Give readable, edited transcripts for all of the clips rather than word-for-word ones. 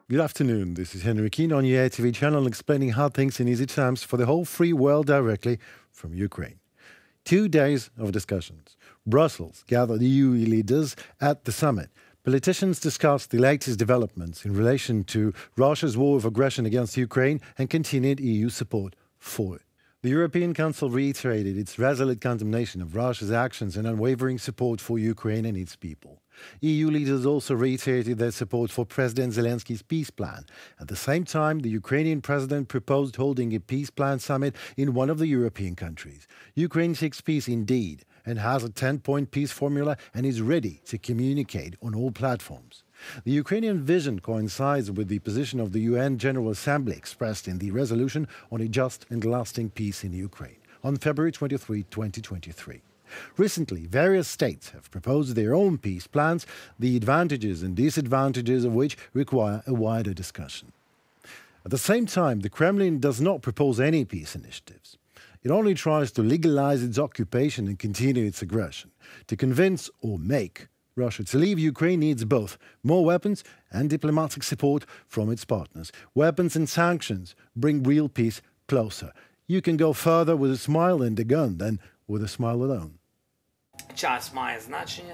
Good afternoon, this is Henry Keane on UATV channel explaining hard things in easy terms for the whole free world directly from Ukraine. 2 days of discussions. Brussels gathered EU leaders at the summit. Politicians discussed the latest developments in relation to Russia's war of aggression against Ukraine and continued EU support for it. The European Council reiterated its resolute condemnation of Russia's actions and unwavering support for Ukraine and its people. EU leaders also reiterated their support for President Zelensky's peace plan. At the same time, the Ukrainian president proposed holding a peace plan summit in one of the European countries. Ukraine seeks peace indeed and has a 10-point peace formula and is ready to communicate on all platforms. The Ukrainian vision coincides with the position of the UN General Assembly expressed in the resolution on a just and lasting peace in Ukraine on February 23, 2023. Recently, various states have proposed their own peace plans, the advantages and disadvantages of which require a wider discussion. At the same time, the Kremlin does not propose any peace initiatives. It only tries to legalize its occupation and continue its aggression. To convince or make Russia to leave Ukraine needs both more weapons and diplomatic support from its partners. Weapons and sanctions bring real peace closer. You can go further with a smile and a gun than with a smile alone.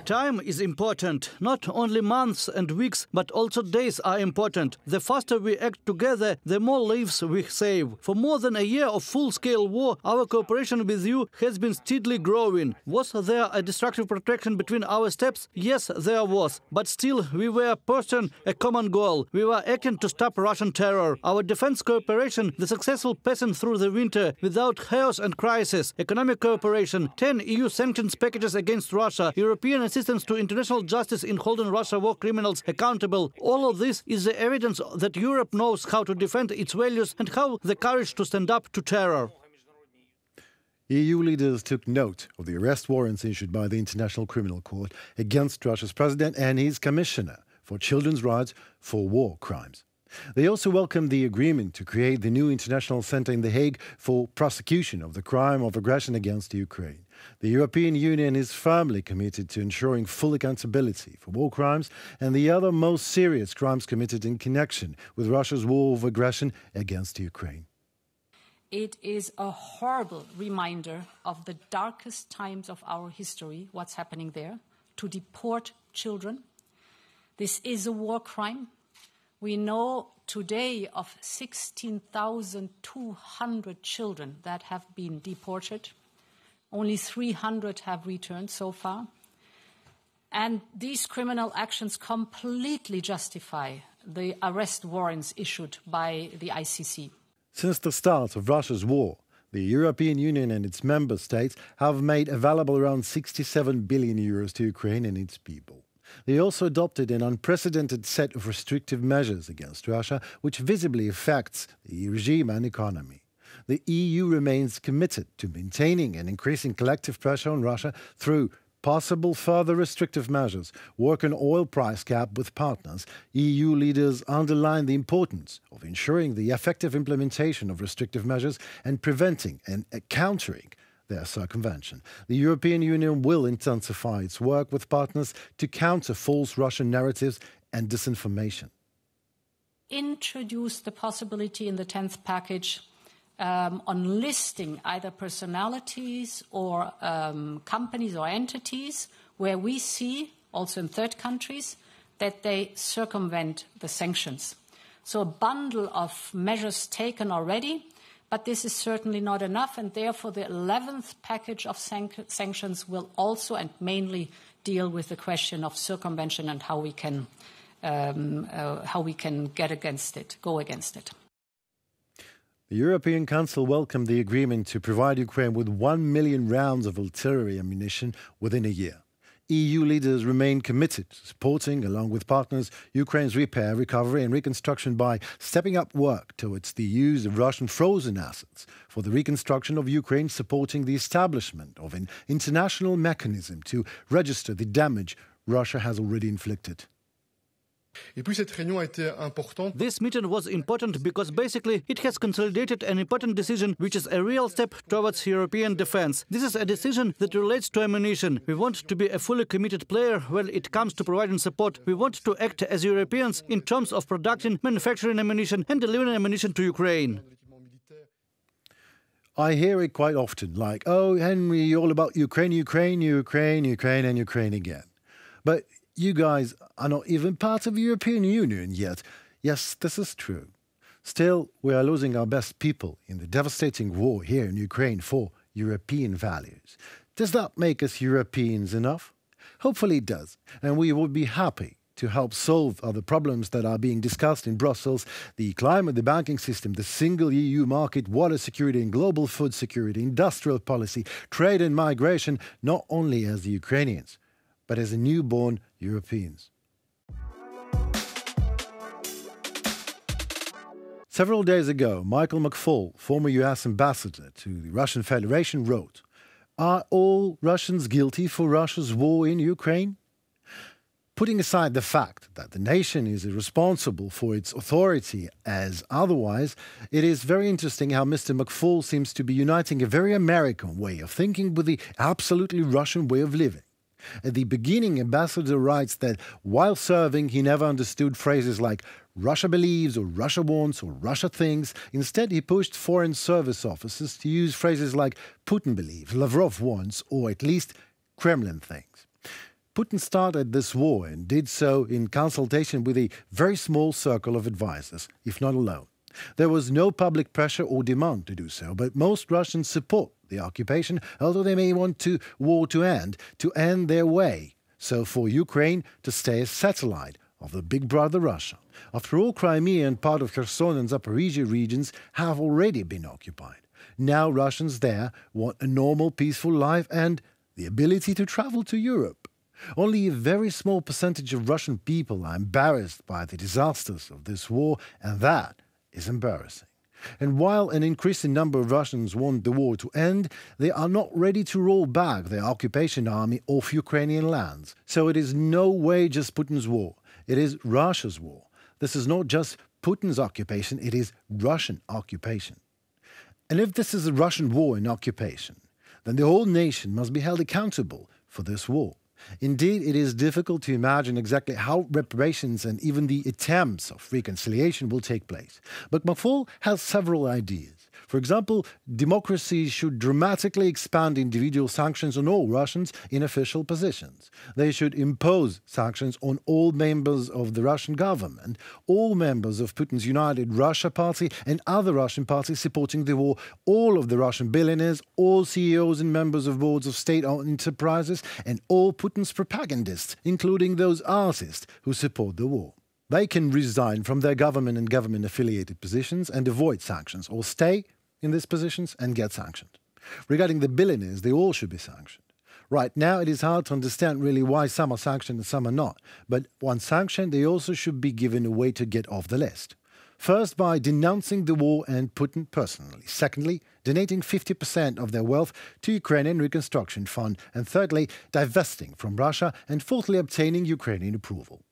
Time is important. Not only months and weeks, but also days are important. The faster we act together, the more lives we save. For more than a year of full-scale war, our cooperation with you has been steadily growing. Was there a destructive protection between our steps? Yes, there was. But still, we were pursuing a common goal. We were acting to stop Russian terror. Our defense cooperation, the successful passing through the winter without chaos and crisis, economic cooperation, 10 EU sanctions packages against Russia, European assistance to international justice in holding Russia war criminals accountable. All of this is the evidence that Europe knows how to defend its values and how the courage to stand up to terror. EU leaders took note of the arrest warrants issued by the International Criminal Court against Russia's president and his commissioner for children's rights for war crimes. They also welcomed the agreement to create the new international center in The Hague for prosecution of the crime of aggression against Ukraine. The European Union is firmly committed to ensuring full accountability for war crimes and the other most serious crimes committed in connection with Russia's war of aggression against Ukraine. It is a horrible reminder of the darkest times of our history, what's happening there, to deport children. This is a war crime. We know today of 16,200 children that have been deported. Only 300 have returned so far. And these criminal actions completely justify the arrest warrants issued by the ICC. Since the start of Russia's war, the European Union and its member states have made available around 67 billion euros to Ukraine and its people. They also adopted an unprecedented set of restrictive measures against Russia, which visibly affects the regime and economy. The EU remains committed to maintaining and increasing collective pressure on Russia through possible further restrictive measures, work on oil price cap with partners. EU leaders underline the importance of ensuring the effective implementation of restrictive measures and preventing and countering their circumvention. The European Union will intensify its work with partners to counter false Russian narratives and disinformation. Introduce the possibility in the 10th package on listing either personalities or companies or entities where we see, also in third countries, that they circumvent the sanctions. So a bundle of measures taken already. But this is certainly not enough, and therefore the 11th package of sanctions will also and mainly deal with the question of circumvention and how we can get against it, go against it. The European Council welcomed the agreement to provide Ukraine with 1 million rounds of artillery ammunition within a year. EU leaders remain committed to supporting, along with partners, Ukraine's repair, recovery and reconstruction by stepping up work towards the use of Russian frozen assets for the reconstruction of Ukraine, supporting the establishment of an international mechanism to register the damage Russia has already inflicted. This meeting was important because basically it has consolidated an important decision which is a real step towards European defense. This is a decision that relates to ammunition. We want to be a fully committed player when it comes to providing support. We want to act as Europeans in terms of producing, manufacturing ammunition and delivering ammunition to Ukraine. I hear it quite often, like, oh, Henry, you're all about Ukraine, Ukraine, Ukraine, Ukraine, and Ukraine again. But you guys are not even part of the European Union yet. Yes, this is true. Still, we are losing our best people in the devastating war here in Ukraine for European values. Does that make us Europeans enough? Hopefully it does, and we would be happy to help solve other problems that are being discussed in Brussels: the climate, the banking system, the single EU market, water security and global food security, industrial policy, trade and migration, not only as the Ukrainians, but as newborn Europeans. Several days ago, Michael McFaul, former US ambassador to the Russian Federation, wrote, "Are all Russians guilty for Russia's war in Ukraine?" Putting aside the fact that the nation is responsible for its authority as otherwise, it is very interesting how Mr. McFaul seems to be uniting a very American way of thinking with the absolutely Russian way of living. At the beginning, Ambassador writes that while serving, he never understood phrases like Russia believes or Russia wants or Russia thinks. Instead, he pushed foreign service officers to use phrases like Putin believes, Lavrov wants, or at least Kremlin thinks. Putin started this war and did so in consultation with a very small circle of advisors, if not alone. There was no public pressure or demand to do so, but most Russians support the occupation, although they may want war to end their way. So for Ukraine to stay a satellite of the big brother Russia. After all, Crimea and part of Kherson and Zaporizhia regions have already been occupied. Now Russians there want a normal, peaceful life and the ability to travel to Europe. Only a very small percentage of Russian people are embarrassed by the disasters of this war, and that is embarrassing. And while an increasing number of Russians want the war to end, they are not ready to roll back their occupation army off Ukrainian lands. So it is no way just Putin's war. It is Russia's war. This is not just Putin's occupation, it is Russian occupation. And if this is a Russian war and occupation, then the whole nation must be held accountable for this war. Indeed, it is difficult to imagine exactly how reparations and even the attempts of reconciliation will take place. But McFaul has several ideas. For example, democracies should dramatically expand individual sanctions on all Russians in official positions. They should impose sanctions on all members of the Russian government, all members of Putin's United Russia Party and other Russian parties supporting the war, all of the Russian billionaires, all CEOs and members of boards of state-owned enterprises, and all Putin's propagandists, including those artists who support the war. They can resign from their government and government-affiliated positions and avoid sanctions, or stay in these positions and get sanctioned. Regarding the billionaires, they all should be sanctioned. Right now, it is hard to understand really why some are sanctioned and some are not. But once sanctioned, they also should be given a way to get off the list. First, by denouncing the war and Putin personally. Secondly, donating 50% of their wealth to Ukrainian Reconstruction Fund. And thirdly, divesting from Russia. And fourthly, obtaining Ukrainian approval.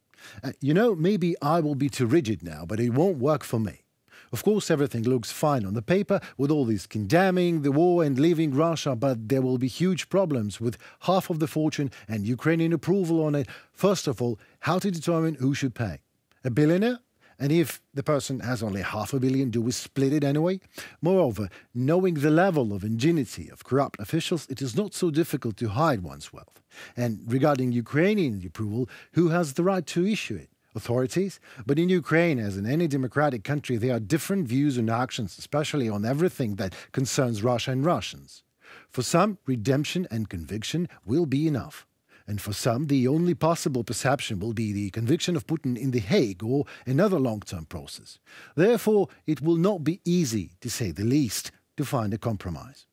Maybe I will be too rigid now, but it won't work for me. Of course, everything looks fine on the paper with all this condemning the war and leaving Russia, but there will be huge problems with half of the fortune and Ukrainian approval on it. First of all, how to determine who should pay? A billionaire? And if the person has only $500 million, do we split it anyway? Moreover, knowing the level of ingenuity of corrupt officials, it is not so difficult to hide one's wealth. And regarding Ukrainian approval, who has the right to issue it? Authorities? But in Ukraine, as in any democratic country, there are different views and actions, especially on everything that concerns Russia and Russians. For some, redemption and conviction will be enough. And for some, the only possible perception will be the conviction of Putin in The Hague or another long-term process. Therefore, it will not be easy, to say the least, to find a compromise.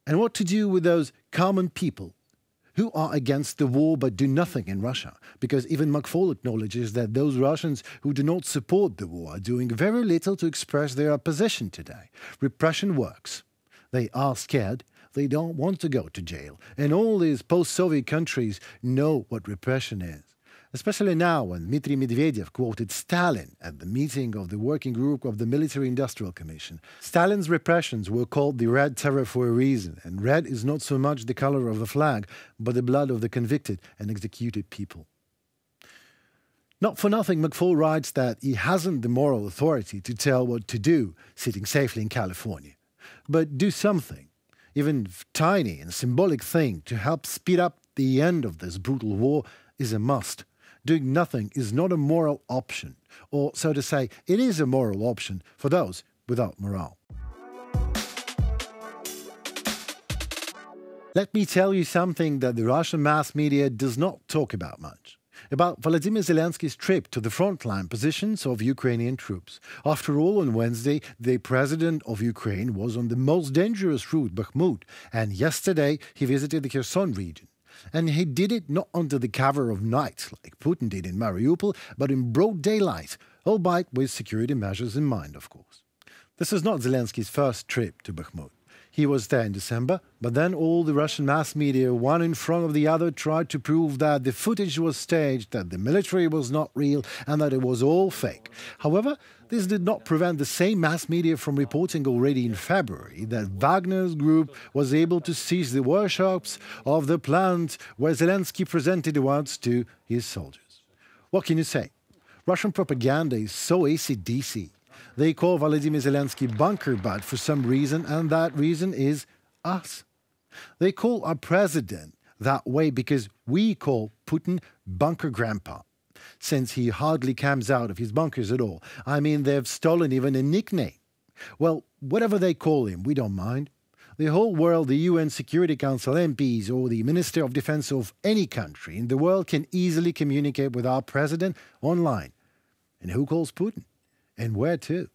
And what to do with those common people who are against the war but do nothing in Russia? Because even McFaul acknowledges that those Russians who do not support the war are doing very little to express their opposition today. Repression works. They are scared. They don't want to go to jail. And all these post-Soviet countries know what repression is. especially now when Dmitry Medvedev quoted Stalin at the meeting of the Working Group of the Military-Industrial Commission. Stalin's repressions were called the Red Terror for a reason, and red is not so much the color of the flag, but the blood of the convicted and executed people. Not for nothing, McFaul writes that he hasn't the moral authority to tell what to do, sitting safely in California. But do something, even tiny and symbolic thing, to help speed up the end of this brutal war is a must. Doing nothing is not a moral option, or, so to say, it is a moral option for those without morale. Let me tell you something that the Russian mass media does not talk about much. About Volodymyr Zelensky's trip to the frontline positions of Ukrainian troops. After all, on Wednesday, the president of Ukraine was on the most dangerous route, Bakhmut, and yesterday he visited the Kherson region. And he did it not under the cover of night, like Putin did in Mariupol, but in broad daylight, albeit with security measures in mind, of course. This is not Zelensky's first trip to Bakhmut. He was there in December, but then all the Russian mass media, one in front of the other, tried to prove that the footage was staged, that the military was not real, and that it was all fake. However, this did not prevent the same mass media from reporting already in February that Wagner's group was able to seize the workshops of the plant where Zelensky presented awards to his soldiers. What can you say? Russian propaganda is so AC/DC. They call Volodymyr Zelensky bunker butt for some reason, and that reason is us. They call our president that way because we call Putin bunker grandpa, since he hardly comes out of his bunkers at all. I mean, they've stolen even a nickname. Well, whatever they call him, we don't mind. The whole world, the UN Security Council MPs or the Minister of Defense of any country in the world can easily communicate with our president online. And who calls Putin? And where to?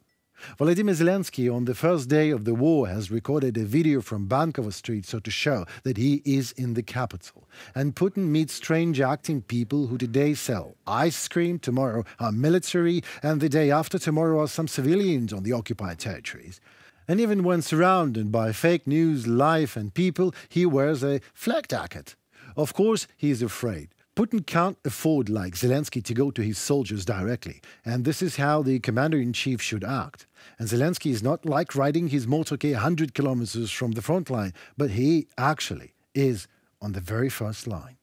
Volodymyr Zelensky, on the first day of the war, has recorded a video from Bankovo Street so to show that he is in the capital. And Putin meets strange acting people who today sell ice cream, tomorrow are military, and the day after tomorrow are some civilians on the occupied territories. And even when surrounded by fake news, life and people, he wears a flak jacket. Of course, he is afraid. Putin can't afford, like Zelensky, to go to his soldiers directly, and this is how the commander-in-chief should act. And Zelensky is not like riding his motorcade 100 kilometers from the front line, but he actually is on the very first line.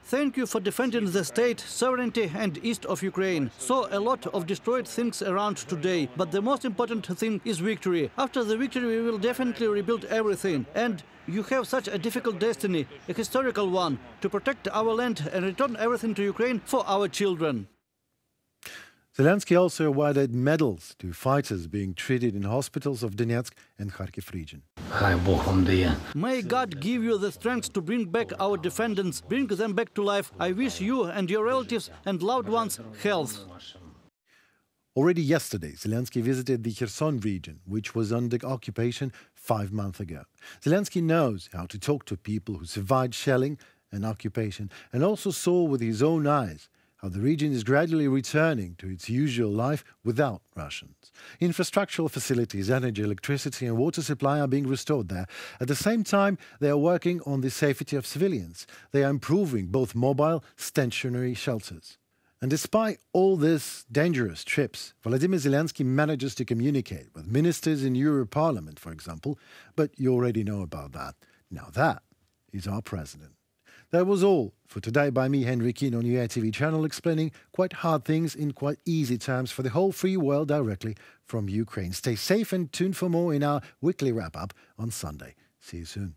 Thank you for defending the state, sovereignty and east of Ukraine. Saw a lot of destroyed things around today, but the most important thing is victory. After the victory, we will definitely rebuild everything. And you have such a difficult destiny, a historical one, to protect our land and return everything to Ukraine for our children. Zelensky also awarded medals to fighters being treated in hospitals of Donetsk and Kharkiv region. May God give you the strength to bring back our defendants, bring them back to life. I wish you and your relatives and loved ones health. Already yesterday, Zelensky visited the Kherson region, which was under occupation 5 months ago. Zelensky knows how to talk to people who survived shelling and occupation, and also saw with his own eyes how the region is gradually returning to its usual life without Russians. Infrastructural facilities, energy, electricity and water supply are being restored there. At the same time, they are working on the safety of civilians. They are improving both mobile, stationary shelters. And despite all these dangerous trips, Volodymyr Zelensky manages to communicate with ministers in Euro Parliament, for example, but you already know about that. Now that is our president. That was all for today by me, Henry Keane, on UATV channel, explaining quite hard things in quite easy terms for the whole free world directly from Ukraine. Stay safe and tuned for more in our weekly wrap-up on Sunday. See you soon.